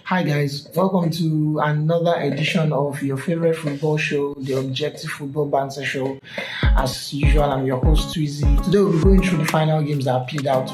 Hi guys, welcome to another edition of your favorite football show, the Objective Football Banter Show. As usual, I'm your host Tweezy. Today we'll be going through the final games that played out,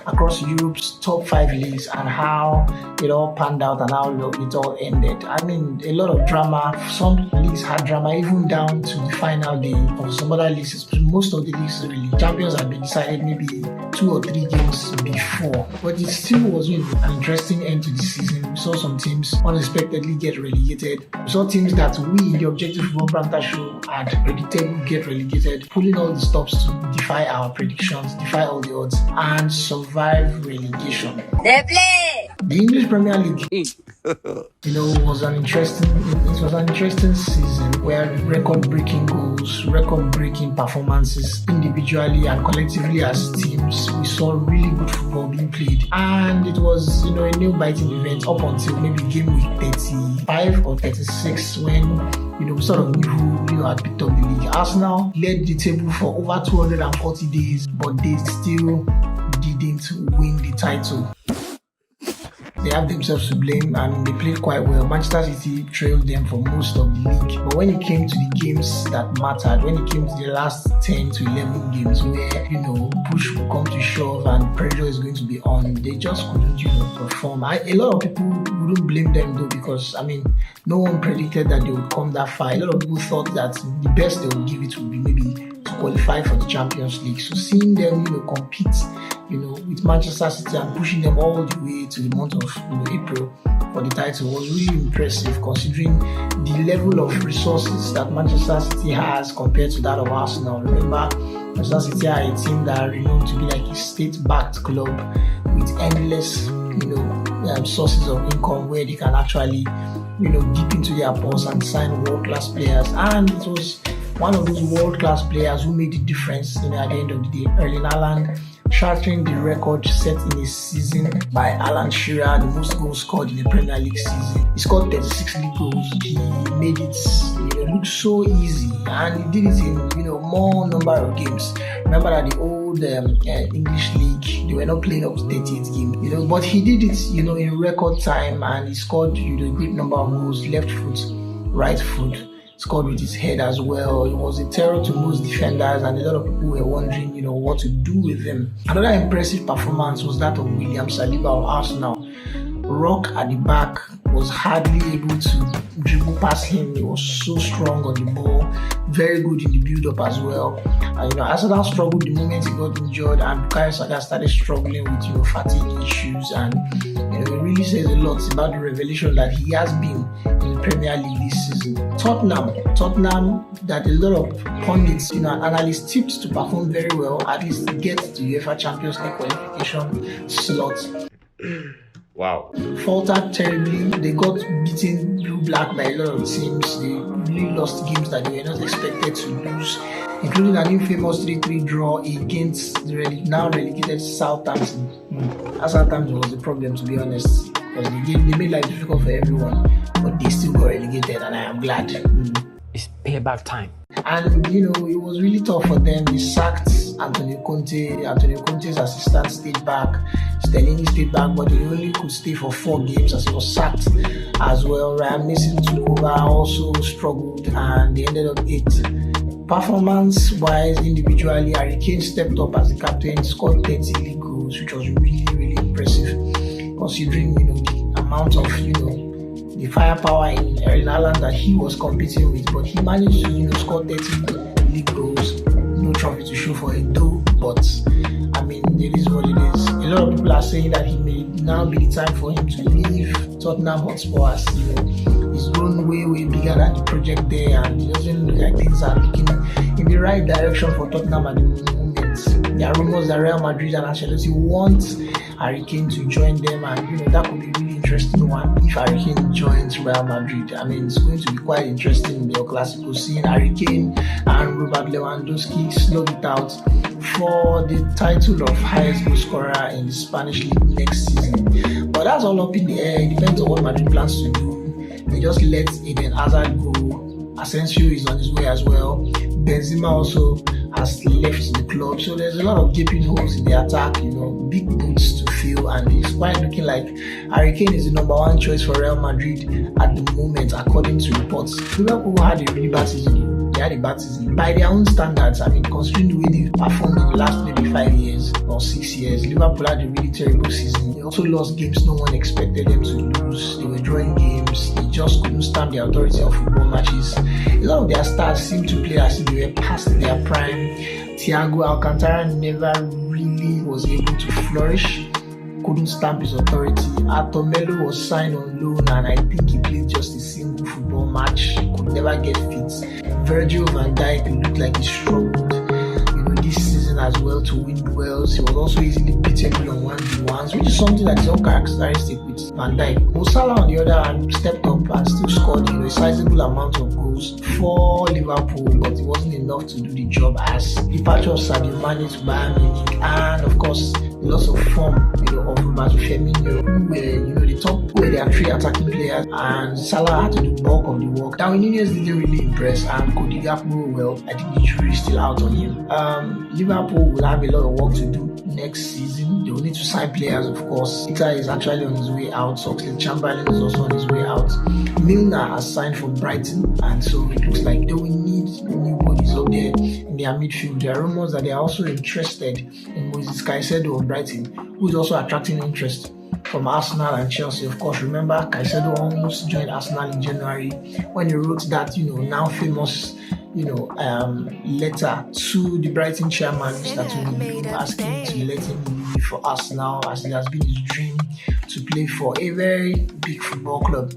across Europe's top 5 leagues and how it all panned out and how it all ended. I mean, a lot of drama. Some leagues had drama even down to the final day. For some other leagues, most of the leagues really, champions had been decided maybe 2 or 3 games before. But it still was an interesting end to the season. We saw some teams unexpectedly get relegated. We saw teams that we in the Objective Football Banter Show had predicted would get relegated, pulling all the stops to defy our predictions, defy all the odds, and survive relegation. They play! The English Premier League, was an interesting season where record-breaking goals, record-breaking performances individually and collectively as teams. We saw really good football being played, and it was a nail-biting event up until maybe game week 35 or 36 when we sort of knew who had picked up the league. Arsenal led the table for over 240 days, but they still didn't win the title. They have themselves to blame and they played quite well. Manchester City trailed them for most of the league. But when it came to the games that mattered, when it came to the last 10 to 11 games where, push will come to shove and pressure is going to be on, they just couldn't, perform. A lot of people wouldn't blame them though because, no one predicted that they would come that far. A lot of people thought that the best they would give it would be maybe to qualify for the Champions League. So seeing them, compete, with Manchester City and pushing them all the way to the month of April for the title was really impressive considering the level of resources that Manchester City has compared to that of Arsenal. Remember, Manchester City are a team that are renowned to be like a state-backed club with endless, sources of income where they can actually, dip into their purse and sign world-class players. And it was one of those world-class players who made the difference, at the end of the day. Erling Haaland shattering the record set in a season by Alan Shearer, the most goals scored in the Premier League season. He scored 36 league goals. He made it look so easy, and he did it in more number of games. Remember that the old English league, they were not playing up to 38 games, but he did it in record time, and he scored a great number of goals, left foot, right foot. Scored with his head as well. He was a terror to most defenders, and a lot of people were wondering, what to do with him. Another impressive performance was that of William Saliba of Arsenal. Rock at the back was hardly able to dribble past him. He was so strong on the ball, very good in the build-up as well. And Arsenal struggled the moment he got injured, and Bukayo Saka started struggling with fatigue issues, and it really says a lot about the revelation that he has been in the Premier League this season. Tottenham that a lot of pundits, and analysts tipped to perform very well, at least get to UEFA Champions League qualification slot. Wow. Faltered terribly. They got beaten blue-black by a lot of teams. They really lost games that they were not expected to lose, including an infamous 3-3 draw against the now relegated Southampton. Southampton was the problem, to be honest, because they made life difficult for everyone, but they still got relegated, and I am glad. It's payback time. And it was really tough for them. They sacked Antonio Conte. Antonio Conte's assistant stayed back. Stellini stayed back, but he only could stay for 4 games as he was sacked as well. Ryan Mason took over, also struggled, and they ended up 8th. Performance-wise, individually, Harry Kane stepped up as the captain, scored 30 league goals, which was really, really impressive, considering the amount of the firepower in Erling Haaland that he was competing with. But he managed to score 30 league goals. No trophy to show for it though, but it is what it is. A lot of people are saying that he may now be the time for him to leave Tottenham Hotspur as he's grown way bigger than the project there, and it doesn't look like things are looking in the right direction for Tottenham at the moment. There are rumors that Real Madrid and Ancelotti want Harry Kane to join them, and that could be really interesting one if Harry Kane joins Real Madrid. It's going to be quite interesting in the El Clasico, seeing Harry Kane and Robert Lewandowski slug it out for the title of highest goal scorer in the Spanish league next season. But that's all up in the air. It depends on what Madrid plans to do. They just let Eden Hazard go. Asensio is on his way as well. Benzema also has left the club. So there's a lot of gaping holes in the attack, big boots to fill, and it's quite looking like Harry Kane is the number one choice for Real Madrid at the moment, according to reports. Liverpool had a really bad season. They had a bad season by their own standards. Considering the way they performed in the last maybe 5 years or 6 years, Liverpool had a really terrible season. They also lost games no one expected them to lose. They were drawing games. They just couldn't stamp the authority of football matches. A lot of their stars seemed to play as if they were past their prime. Thiago Alcantara never really was able to flourish. Couldn't stamp his authority. Arthur Melo was signed on loan, and I think he played just a single football match. Could never get fit. Virgil van Dijk looked like he struggled, this season as well to win duels. He was also easily beatable on 1v1s, which is something that is uncharacteristic with Van Dijk. Mo Salah, on the other hand, stepped up and still scored a sizable amount of goals for Liverpool, but it wasn't enough to do the job as departure of Sadio Mane to Bayern Munich, and of course the loss of form of Roberto Firmino, who were the top, who were their three attacking players, and Salah had to do bulk of the work. Darwin Núñez didn't really impress, and Cody Gakpo, well, I think the jury is still out on him. Liverpool will have a lot of work to do next season. They will need to sign players, of course. Ita is actually on his way out. Oxlade-Chamberlain is also on his way out. Milner has signed for Brighton, and so it looks like they will need new bodies up there in their midfield. There are rumors that they are also interested in Moses Caicedo of Brighton, who is also attracting interest from Arsenal and Chelsea. Of course, remember Caicedo almost joined Arsenal in January when he wrote that now famous letter to the Brighton chairman, Mr. Tony, asking to let him leave for Arsenal, as it has been his dream to play for a very big football club.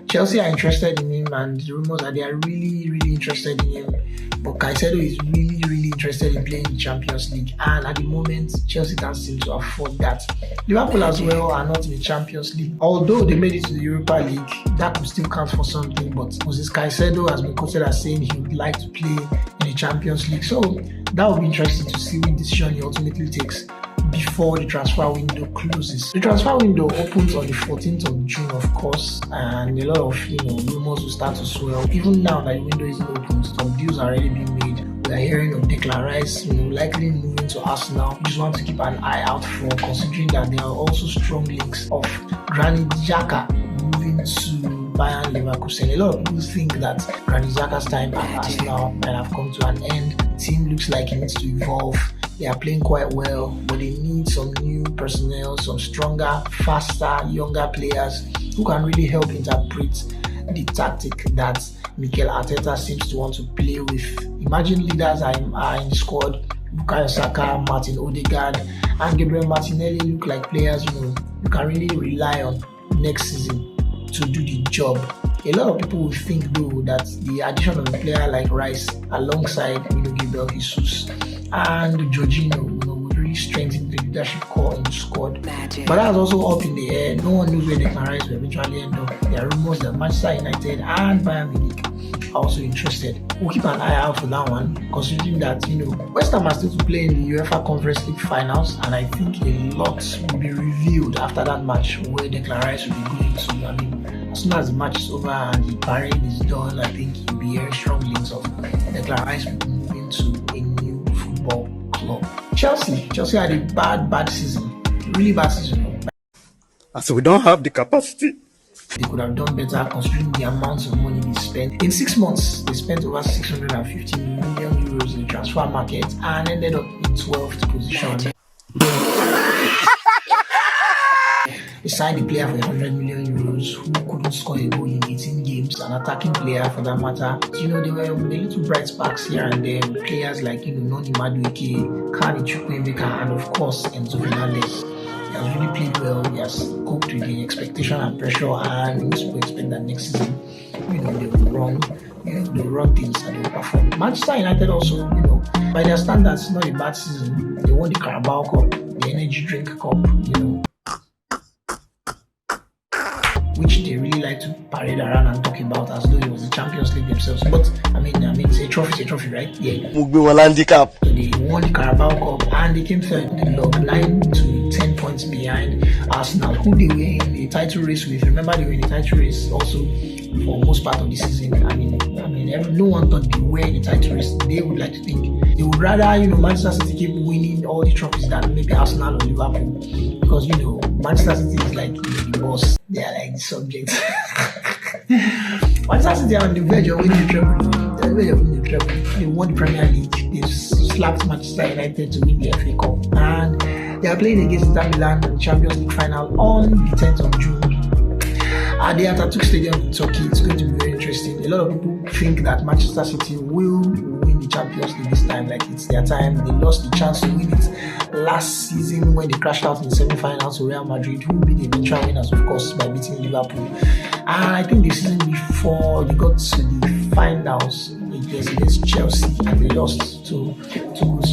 Chelsea are interested in him, and the rumors are they are really, really interested in him. But Caicedo is really, really interested in playing in the Champions League, and at the moment, Chelsea can't seem to afford that. Liverpool as well are not in the Champions League. Although they made it to the Europa League, that could still count for something, but Moses Caicedo has been quoted as saying he would like to play in the Champions League. So that will be interesting to see which decision he ultimately takes before the transfer window closes. The transfer window opens on the 14th of June, of course, and a lot of rumors will start to swell. Even now that the window isn't open, some deals are already being made. We are hearing of Declan Rice, likely moving to Arsenal. We just want to keep an eye out for, considering that there are also strong links of Granit Xhaka moving to Bayern Leverkusen. A lot of people think that Granit Xhaka's time at Arsenal might have come to an end. The team looks like it needs to evolve. They are playing quite well, but they need some new personnel, some stronger, faster, younger players who can really help interpret the tactic that Mikel Arteta seems to want to play with. Imagine leaders are in the squad. Bukayo Saka, Martin Odegaard, and Gabriel Martinelli look like players you can really rely on next season to do the job. A lot of people will think though that the addition of a player like Rice alongside Gabriel Jesus and Jorginho would really strengthen the leadership core in the squad. But that's also up in the air. No one knows where Declan Rice will eventually end up. There are rumors that Manchester United and Bayern Munich are also interested. We'll keep an eye out for that one, considering that West Ham are still to play in the UEFA Conference League finals, and I think a lot will be revealed after that match where Declan Rice will be going to. As soon as the match is over and the parade is done, I think you'll be hearing strong links of Declan Rice moving to a new football club. Chelsea had a bad season, really bad season. So we don't have the capacity. They could have done better considering the amounts of money they spent. In 6 months, they spent over 650 million euros in the transfer market and ended up in 12th position. They signed a player for 100 million euros who couldn't score a goal in 18 games, an attacking player for that matter. There were a little bright sparks here and there with players like Noni Madueke, Kani Chukwuemeka, and of course Enzo Fernandez. He has really played well. He has coped with the expectation and pressure, and most people expect that next season, they will run things and they will perform. Manchester United also, by their standards, not a bad season. They won the Carabao Cup, the Energy Drink Cup, which they really like to parade around and talk about as though it was the Champions League themselves. But it's a trophy, right? Yeah. So they won the Carabao Cup and they came third in the log, 9 to 10 points behind Arsenal, who they were in a title race with. Remember, they were in a title race also for most part of the season. No one thought they were in a title race. They would like to think they would rather, Manchester City keep winning all the trophies than maybe Arsenal or Liverpool, because Manchester City is like the boss. They are like the subject. Manchester City are on the verge of winning the treble. They're on the verge of winning the treble. They won the Premier League. They slapped Manchester United to win the FA Cup, and they are playing against Inter Milan in the Champions League final on the 10th of June. At the Atatürk Stadium in Turkey. It's going to be very interesting. A lot of people think that Manchester City will win the Champions League this time, like it's their time. They lost the chance to win it last season when they crashed out in the semi-finals to Real Madrid, who will be the eventual winners, of course, by beating Liverpool. And I think the season before they got to the finals against Chelsea, and they lost to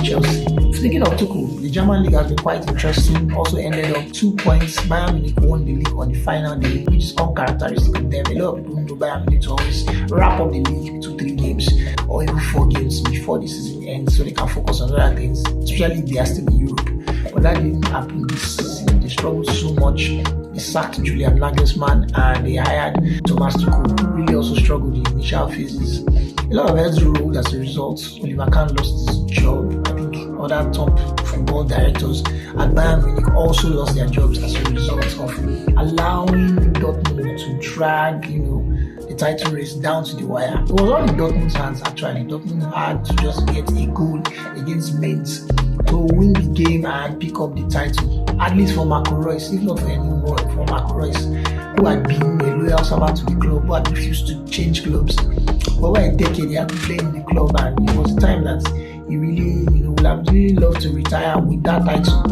Chelsea. Speaking of Tuchel, the German league has been quite interesting. Also ended up 2 points. Bayern Munich won the league on the final day, which is uncharacteristic of them. A lot of people know Bayern Munich to always wrap up the league 2-3 games or even 4 games before the season ends, so they can focus on other things, especially if they are still in Europe. But that didn't happen this season. They struggled so much. They sacked Julian Nagelsmann and they hired Thomas Tuchel, who really also struggled in the initial phases. A lot of heads rolled as a result. Oliver Kahn lost his job. I think other top football directors at Bayern Munich also lost their jobs as a result of allowing Dortmund to drag, the title race down to the wire. It was all in Dortmund's hands actually. Dortmund had to just get a goal against Mainz to win the game and pick up the title. At least for Marco Reus, if not for anyone, for Marco Reus, who had been a loyal servant to the club, who had refused to change clubs. For over a decade, he had been playing in the club, and it was the time that he really, would have really loved to retire with that title.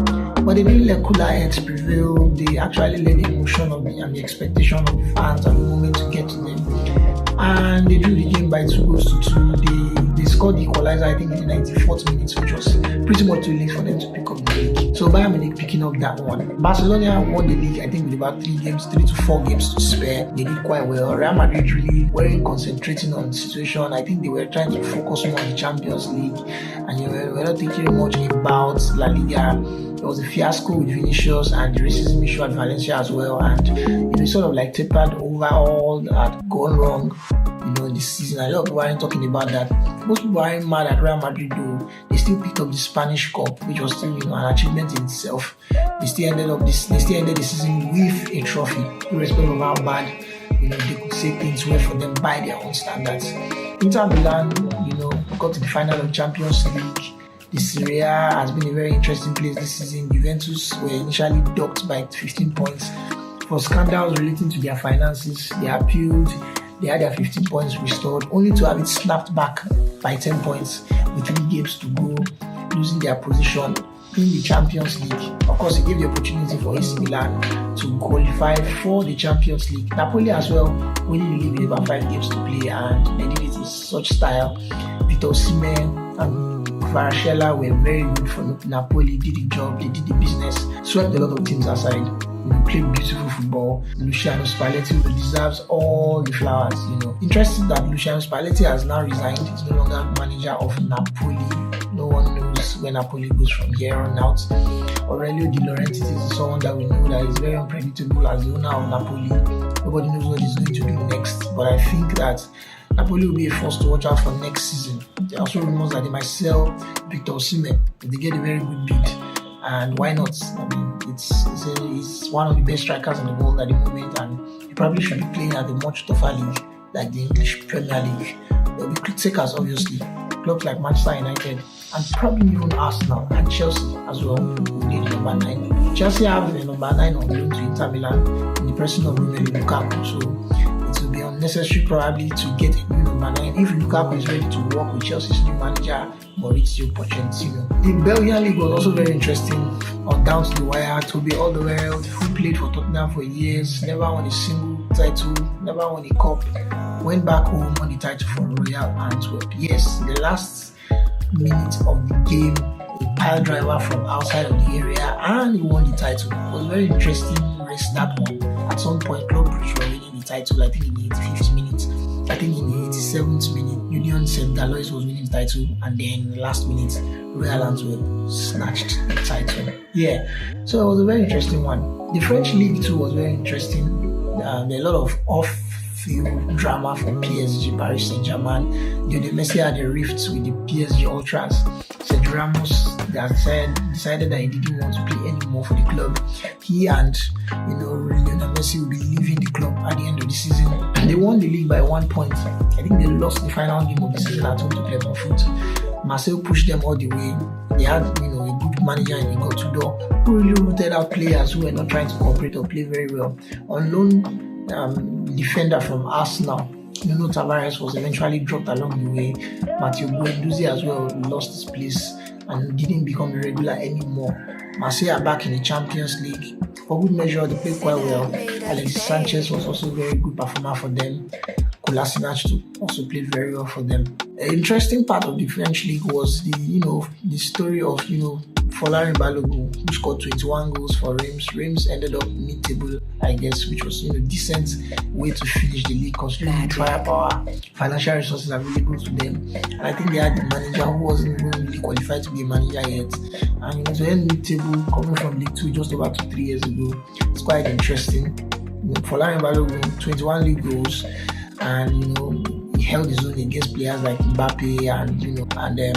But they didn't let cooler heads prevail. They actually let the emotion of and the expectation of the fans and the moment to get to them. And they drew the game by 2-2. They scored the equalizer, I think, in the 94th minute, which was pretty much too late for them to pick up the league. So Bayern Munich picking up that one. Barcelona won the league, I think, with about 3 to 4 games to spare. They did quite well. Real Madrid really weren't concentrating on the situation. I think they were trying to focus more on the Champions League, and we're not thinking much about La Liga. There was a fiasco with Vinicius and the racism issue at Valencia as well, and sort of like tapered over all that had gone wrong in this season. A lot of people aren't talking about that. Most people aren't mad at Real Madrid though. They still picked up the Spanish Cup, which was still an achievement in itself. They still ended the season with a trophy, irrespective of how bad they could say things were for them by their own standards. Inter Milan, got to the final of Champions League. The Serie A has been a very interesting place this season. Juventus were initially docked by 15 points for scandals relating to their finances. They appealed. They had their 15 points restored, only to have it snapped back by 10 points with 3 games to go, losing their position in the Champions League. Of course, it gave the opportunity for AC Milan to qualify for the Champions League. Napoli as well, winning the league with about 5 games to play, and they did it in such style. Victor Osimhen and Kvaratskhelia were very good for Napoli, did the job, they did the business, swept a lot of teams aside. Played beautiful football. Luciano Spalletti deserves all the flowers. Interesting that Luciano Spalletti has now resigned. He's no longer manager of Napoli. No one knows where Napoli goes from here on out. Aurelio Di Laurentiis is someone that we know that is very unpredictable as the owner of Napoli. Nobody knows what he's going to do next, but I think that Napoli will be a force to watch out for next season. There are also rumors that they might sell Victor Osimhen if they get a very good bid. And why not? I mean, he's one of the best strikers in the world at the moment, and he probably should be playing at a much tougher league like the English Premier League. There will be criticals, obviously, clubs like Manchester United and probably even Arsenal and Chelsea as well, who need number 9. Chelsea have the number 9 on loan to Inter Milan in the person of Romelu Lukaku, so it will be unnecessary probably to get a new number 9 if Lukaku is ready to work with Chelsea's new manager, Mauricio Pochettino. The Belgian league was also very interesting, on down to the wire. Toby Alderweireld, who played for Tottenham for years, never won a single title, never won a cup, went back home, won the title for Royal Antwerp. Yes, the last minute of the game, a pile driver from outside of the area, and he won the title. It was a very interesting race, that one. At some point, Club Brugge were winning the title, I think in the 85th minute. I think in the 87th minute, Union St. Galois was winning the title, and then in the last minute, Royal Antwerp snatched the title. Yeah, so it was a very interesting one. The French League too was very interesting. There are a lot of few drama for PSG, Paris Saint-Germain. Lionel Messi had a rift with the PSG Ultras. Sergio Ramos decided that he didn't want to play anymore for the club. He and Lionel Messi will be leaving the club at the end of the season. They won the league by 1 point. I think they lost the final game of the season at home to Clermont Foot. Marcel pushed them all the way. They had a good manager in Igor Tudor who really rooted out players who were not trying to cooperate or play very well. On loan defender from Arsenal, Nuno Tavares was eventually dropped along the way. Mathieu Guendouzi as well lost his place and didn't become a regular anymore. Marseille are back in the Champions League. For good measure, they played quite well. Alexis Sanchez was also a very good performer for them. Kolasinac also played very well for them. An interesting part of the French league was the story of Folarin Balogun, who scored 21 goals for Reims. Reims ended up mid-table, I guess, which was decent way to finish the league considering the firepower, financial resources available to them. And I think they had the manager who wasn't even really qualified to be a manager yet. And to end mid-table, coming from League 2 just about 2-3 years ago, it's quite interesting. Folarin Balogun, 21 league goals, and he held his own against players like Mbappe and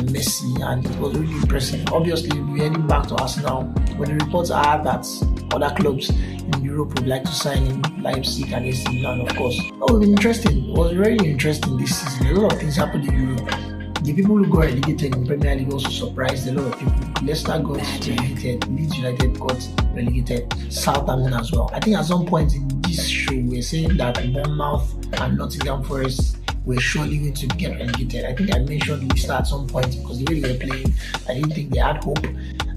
Messi, and it was really impressive. Obviously, we're heading back to Arsenal, but the reports are that other clubs in Europe would like to sign him, Leipzig and AC Milan, of course. It was interesting. It was really interesting this season. A lot of things happened in Europe. The people who got relegated in Premier League also surprised a lot of people. Leicester got relegated, Leeds United got relegated, Southampton as well. I think at some point in this show, we were saying that Bournemouth and Nottingham Forest were surely going to get relegated. I think I mentioned Leicester at some point because the way they were playing, I didn't think they had hope,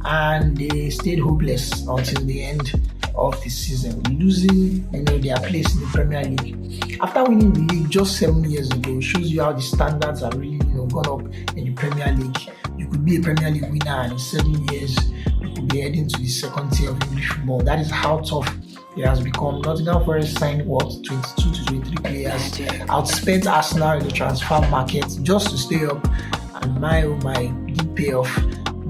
and they stayed hopeless until the end of the season, losing their place in the Premier League. After winning the league just 7 years ago, shows you how the standards have really gone up in the Premier League. You could be a Premier League winner, and in 7 years you could be heading to the second tier of English football. That is how tough it has become. Nottingham Forest signed 22 to 23 players, outspent Arsenal in the transfer market just to stay up, and my did pay off.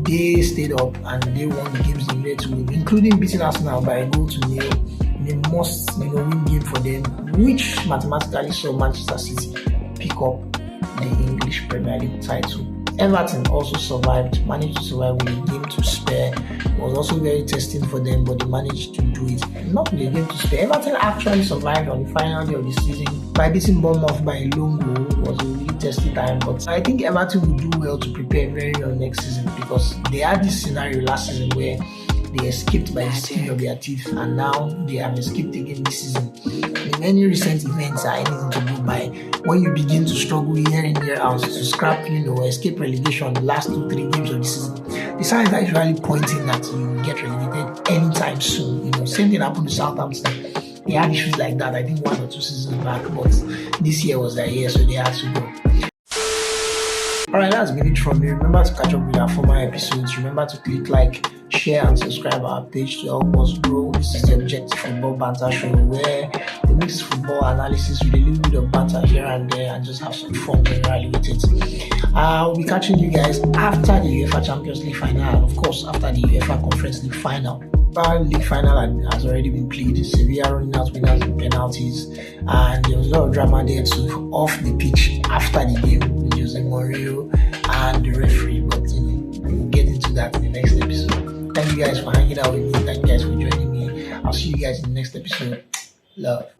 They stayed up and they won the games they needed to win, including beating Arsenal by 1-0 in a must-win game for them, which mathematically saw Manchester City pick up the English Premier League title. Everton also managed to survive with a game to spare. It was also very testing for them, but they managed to do it. Not with a game to spare. Everton actually survived on the final day of the season by beating Bournemouth by a long goal. It was a really testy time, but I think Everton will do well to prepare very well next season, because they had this scenario last season where they escaped by the skin of their teeth, and now they have escaped again this season. In many recent events are anything to go by. When you begin to struggle year in, year out to scrap, escape relegation the last 2-3 games of the season, the signs are usually pointing that you will get relegated anytime soon. Same thing happened to Southampton. They had issues like that, I think 1 or 2 seasons back, but this year was their year, so they had to go. Alright, that's been it from me. Remember to catch up with our former episodes. Remember to click like, share and subscribe our page to help us grow. This is the Objective Football Banter Show, where we mix football analysis with a little bit of banter here and there and just have some fun generally with it. I'll be catching you guys after the UEFA Champions League final, and of course after the UEFA Conference League final. The league final has already been played. Sevilla running out winners and penalties, and there was a lot of drama there too off the pitch after the game with Jose Mourinho and the referee, but we'll get into that in the next episode. Thank you guys for hanging out with me. Thank you guys for joining me. I'll see you guys in the next episode. Love.